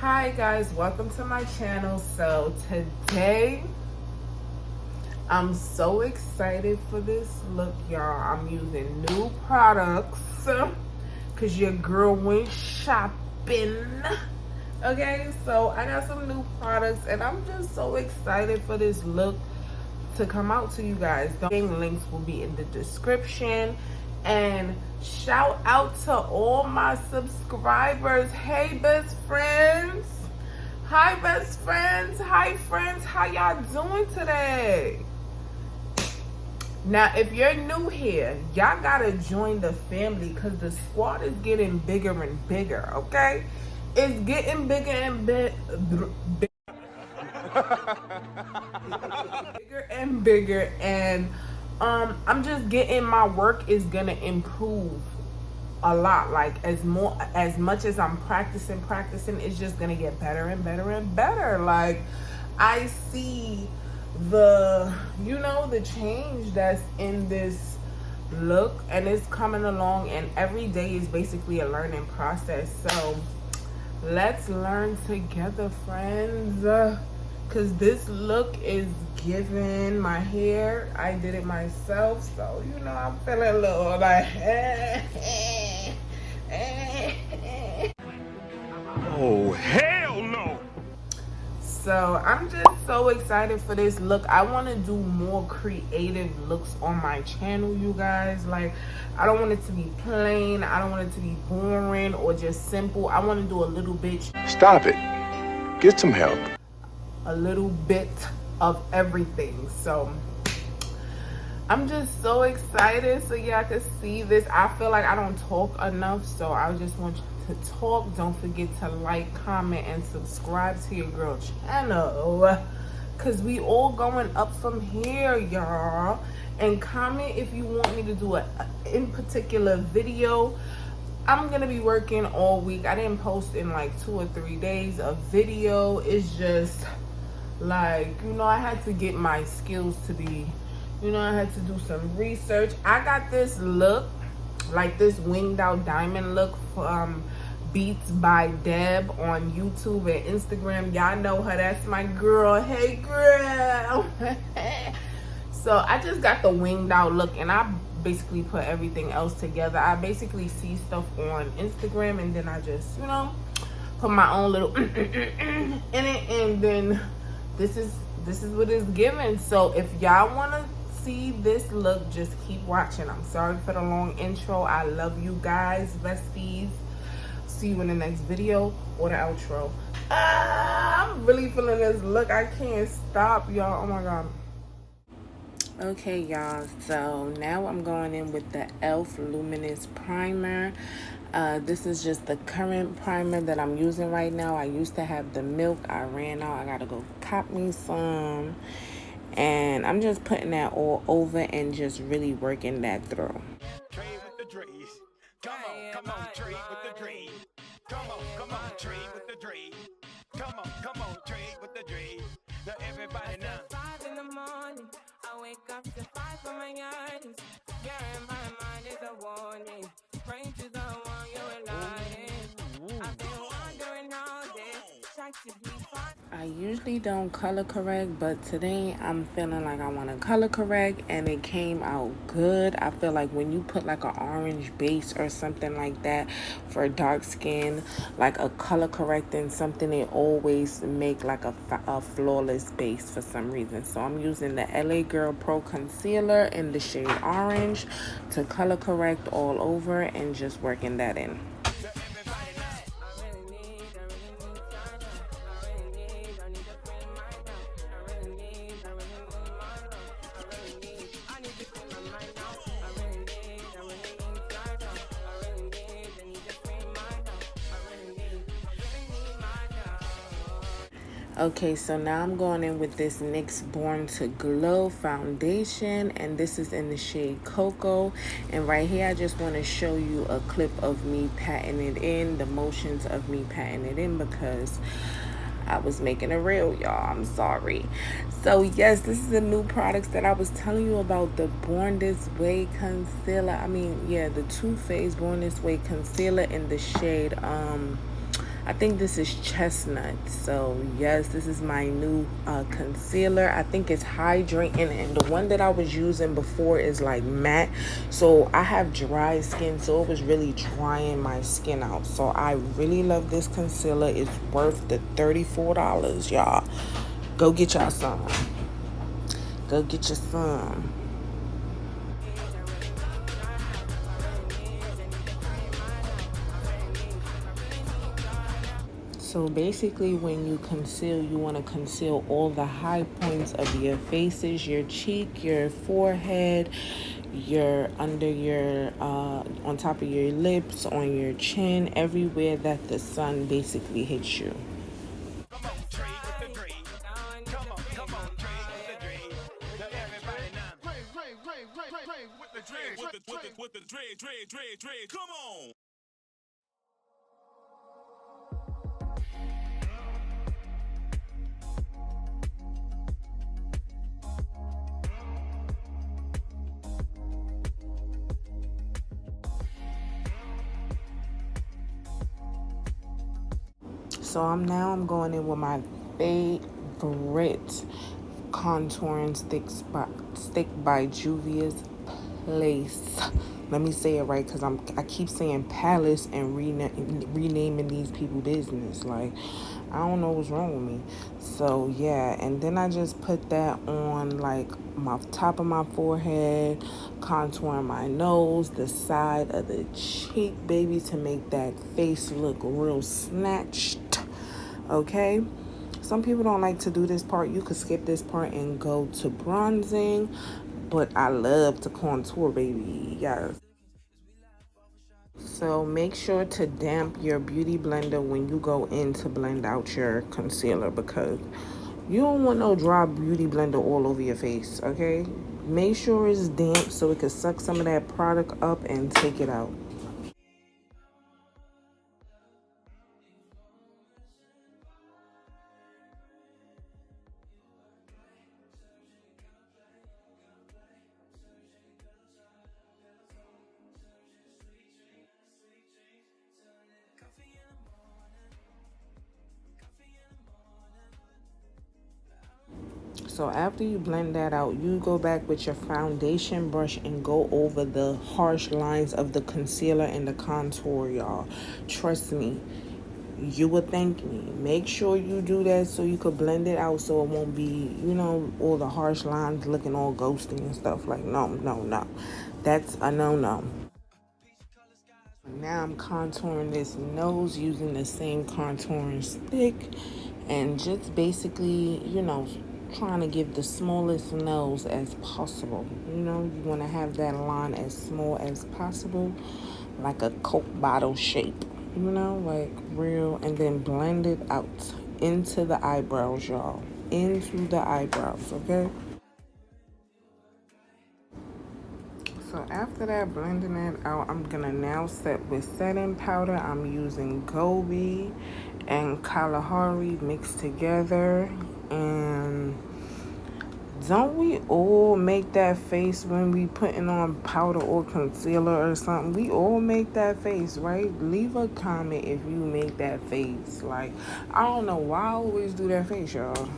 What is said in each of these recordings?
Hi guys, welcome to my channel. So today I'm so excited for this look, y'all. I'm using new products because your girl went shopping. Okay, so I got some new products and I'm just so excited for this look to come out to you guys. The links will be in the description. And shout out to all my subscribers. Hey best friends. Hi best friends. Hi friends. How y'all doing today? Now if you're new here, y'all gotta join the family because the squad is getting bigger and bigger. Okay, it's getting bigger and bigger and bigger, and I'm just getting, my work is gonna improve a lot. Like as much as I'm practicing, it's just gonna get better and better and better. Like I see the change that's in this look, and it's coming along, and every day is basically a learning process. So let's learn together, friends, because this look is giving. My hair, I did it myself, so I'm feeling a little like oh hell no. So I'm just so excited for this look. I want to do more creative looks on my channel, you guys. Like I don't want it to be plain, I don't want it to be boring or just simple. I want to do a little bit. Stop it. Get some help. A little bit of everything. So I'm just so excited so y'all can see this. I feel like I don't talk enough, so I just want you to talk. Don't forget to like, comment, and subscribe to your girl channel, because we all going up from here, y'all. And comment if you want me to do a in particular video. I'm gonna be working all week. I didn't post in like 2 or 3 days of video. It's just like, I had to get my skills to be, I had to do some research. I got this look, like this winged out diamond look from Beats by Deb on YouTube and Instagram. Y'all know her, that's my girl. Hey girl. So I just got the winged out look, and I basically put everything else together. I basically see stuff on Instagram and then I just, put my own little in it, and then this is what it's given. So if y'all want to see this look, just keep watching. I'm sorry for the long intro. I love you guys, besties. See you in the next video or the outro. I'm really feeling this look. I can't stop, y'all. Oh my god. Okay, y'all, so now I'm going in with the e.l.f. Luminous Primer. This is just the current primer that I'm using right now. I used to have the milk. I ran out. I gotta go cop me some. And I'm just putting that all over and just really working that through. Trade with the drees. Come on, trade with the drees. Come on, trade with the drees. Come on, trade with the drees. Now everybody now. 5 in the morning, I wake up to 5 for my earnings. Yeah, in my mind is a warning. Pray to the one you're lying. I've been wondering all day. I usually don't color correct, but today I'm feeling like I want to color correct, and it came out good. I feel like when you put like an orange base or something like that for dark skin, like a color correcting something, it always make like a flawless base for some reason. So I'm using the LA Girl Pro Concealer in the shade orange to color correct all over and just working that in. Okay, so now I'm going in with this NYX Born to Glow foundation, and this is in the shade Cocoa. And right here, I just want to show you a clip of me patting it in, the motions of me patting it in, because I was making a reel, y'all. I'm sorry. So yes, this is the new products that I was telling you about, the Born This Way concealer. The Too Faced Born This Way concealer in the shade I think this is chestnut. So yes, this is my new concealer. I think it's hydrating, and the one that I was using before is like matte. So I have dry skin, so it was really drying my skin out. So I really love this concealer. It's worth the $34, y'all. Go get y'all some. Go get you some. So basically, when you conceal, you want to conceal all the high points of your faces, your cheek, your forehead, your under your on top of your lips, on your chin, everywhere that the sun basically hits you. Come on, trade with the dream. Come on, trade with the dream. Now everybody now. Trade with the dream. With the dream. Come on. So I'm going in with my favorite contouring stick by Juvia's Place. Let me say it right, because I keep saying Palace and renaming these people business. Like, I don't know what's wrong with me. So yeah, and then I just put that on like my top of my forehead, contouring my nose, the side of the cheek, baby, to make that face look real snatched. Okay, some people don't like to do this part. You could skip this part and go to bronzing, but I love to contour, baby. Yes. So make sure to damp your beauty blender when you go in to blend out your concealer, because you don't want no dry beauty blender all over your face. Okay, make sure it's damp so it can suck some of that product up and take it out. So after you blend that out, you go back with your foundation brush and go over the harsh lines of the concealer and the contour, y'all. Trust me, you will thank me. Make sure you do that so you could blend it out, so it won't be, all the harsh lines looking all ghosty and stuff. Like, no. That's a no. Now I'm contouring this nose using the same contouring stick, and just basically, trying to give the smallest nose as possible. You want to have that line as small as possible, like a Coke bottle shape, like real, and then blend it out into the eyebrows, y'all. Into the eyebrows, okay? So after that, blending it out, I'm gonna now set with setting powder. I'm using Gobi and Kalahari mixed together. And don't we all make that face when we putting on powder or concealer or something? We all make that face, right? Leave a comment if you make that face. Like, I don't know why I always do that face, y'all.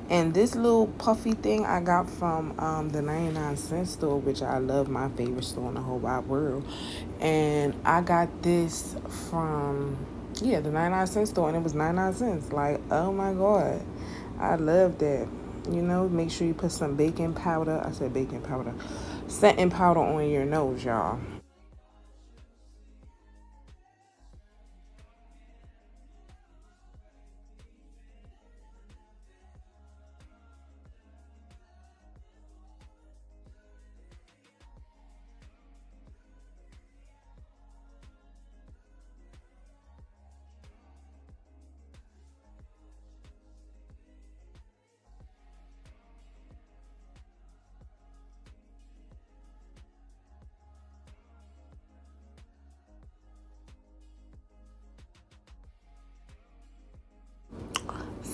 And this little puffy thing I got from the 99-cent store, which I love, my favorite store in the whole wide world. And I got this from, the 99-cent store, and it was 99 cents. Like, oh my God. I love that. Make sure you put some baking powder. I said baking powder. Setting powder on your nose, y'all.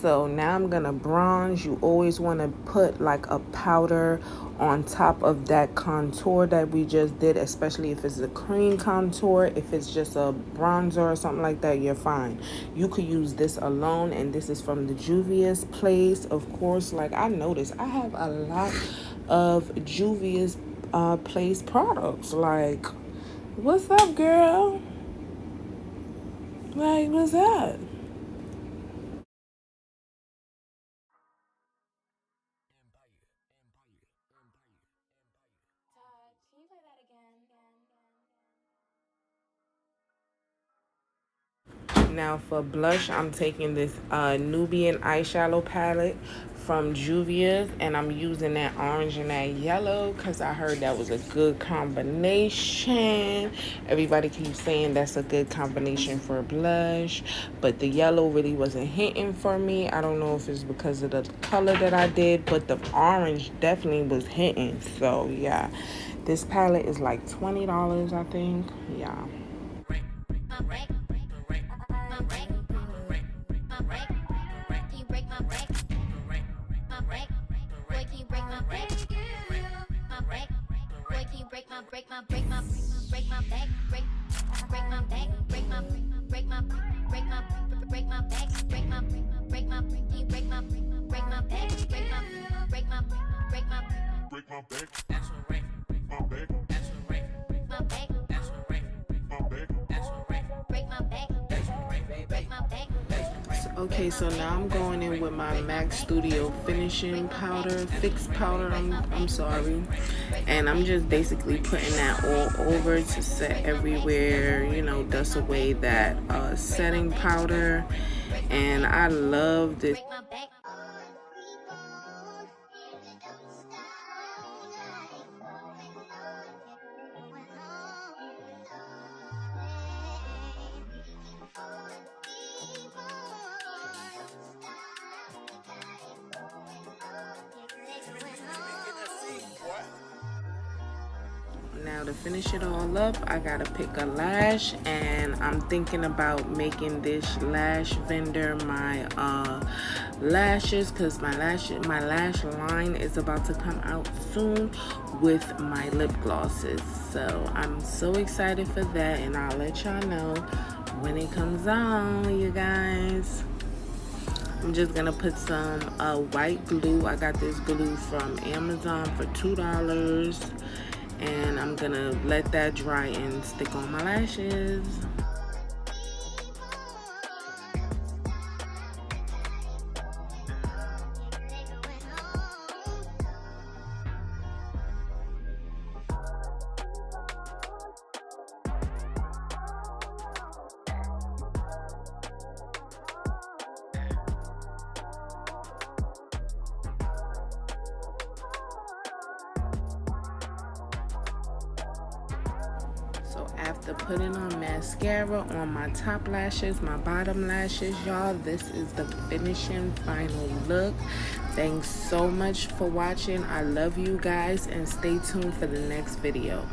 So now I'm gonna bronze. You always want to put like a powder on top of that contour that we just did, especially if it's a cream contour. If it's just a bronzer or something like that, you're fine. You could use this alone, and this is from the Juvia's Place. Of course, like I noticed, I have a lot of Juvia's Place products. Like, what's up, girl? Like, what's that? Now for blush, I'm taking this Nubian eyeshadow palette from Juvia's, and I'm using that orange and that yellow because I heard that was a good combination. Everybody keeps saying that's a good combination for blush, but the yellow really wasn't hitting for me. I don't know if it's because of the color that I did, but the orange definitely was hitting. So yeah, this palette is like $20, I think. Yeah. Okay, so now I'm going in with my MAC Studio finishing powder, fix powder, I'm sorry. And I'm just basically putting that all over to set everywhere, you know, dust away that setting powder. And I love this. Now to finish it all up, I gotta pick a lash, and I'm thinking about making this lash vendor my lashes, because my lash line is about to come out soon with my lip glosses. So I'm so excited for that, and I'll let y'all know when it comes out, you guys. I'm just gonna put some white glue. I got this glue from Amazon for $2, and I'm gonna let that dry and stick on my lashes. So after putting on mascara on my top lashes, my bottom lashes, y'all, this is the finishing final look. Thanks so much for watching. I love you guys, and stay tuned for the next video.